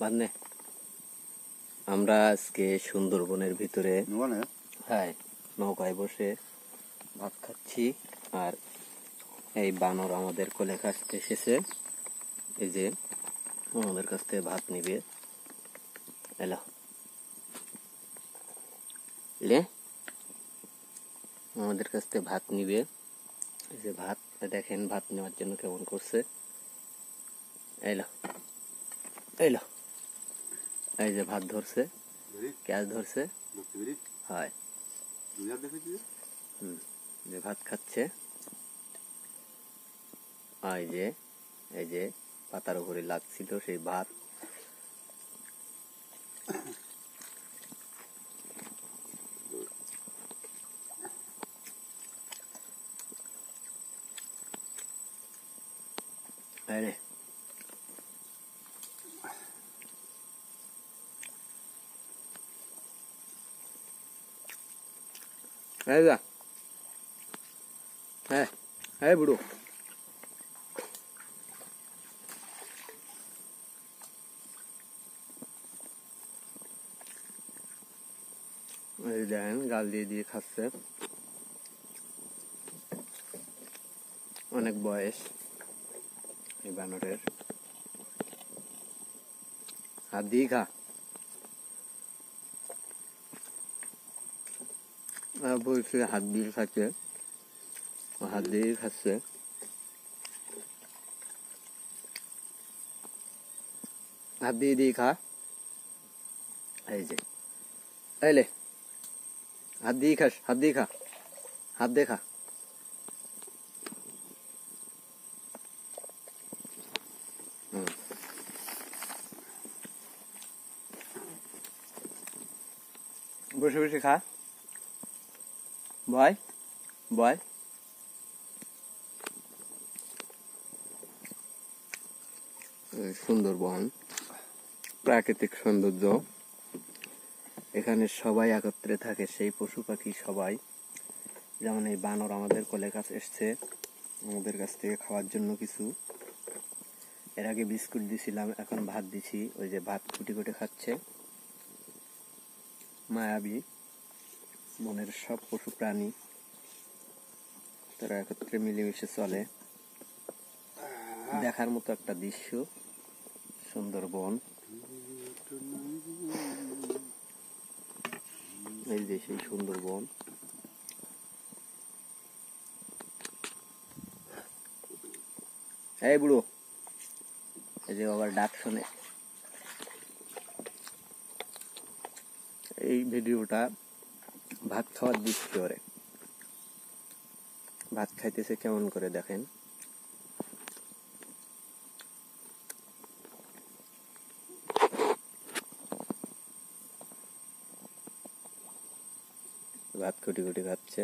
মানে আমরা আজকে সুন্দরবনের ভিতরে নৌকায় বসে ভাত খাচ্ছি। আর এই বানর আমাদের কোলে কাছ এসেছে, এই যে আমাদের কাছ থেকে ভাত নিবে। এলো লে আমাদের কাছ থেকে ভাত নিবে। এই যে ভাত দেখেন, ভাত নেওয়ার জন্য কেমন করছে। এলো এলো এই যে ভাত ধরছে, ক্যাচ ধরছে, হয় যে ভাত খাচ্ছে। এই যে পাতার উপরে লাগছিল সেই ভাত। আরে হ্যাঁ বুড়ো, দেখেন গাল দিয়ে দিয়ে খাচ্ছে। অনেক বয়স এই বানরের। হাত দিয়ে খা, বলছি হাত দিয়ে খাচ্ছে, হাত দিয়ে খাচ্ছে। হাত দিয়ে দিয়ে খা। এই যে এলে হাত দিয়ে খাস, হাত দিয়ে খা, হাত দিয়ে খা। বসে বসে খা, বয় বয়। সুন্দরবন প্রাকৃতিক সৌন্দর্য, এখানে সবাই একত্রে থাকে, সেই পশু পাখি সবাই। যেমন এই বানর আমাদের কোলে কাছে এসছে আমাদের কাছ থেকে খাওয়ার জন্য কিছু। এর আগে বিস্কুট দিছিলাম, এখন ভাত দিছি। ওই যে ভাত কুটি কুটি খাচ্ছে। মায়াবী বনের সব পশু প্রাণী তারা একত্রে মিলেমিশে চলে। দেখার মতো একটা দৃশ্য সুন্দরবন। এই যে সেই সুন্দরবন। এই বুড়ো, এই যে আবার ডাক শুনে। এই ভিডিওটা ভাত খাওয়ার দৃশ্য করে, ভাত খাইতেছে কেমন করে দেখেন। ভাত কুটি কুটি খাচ্ছে।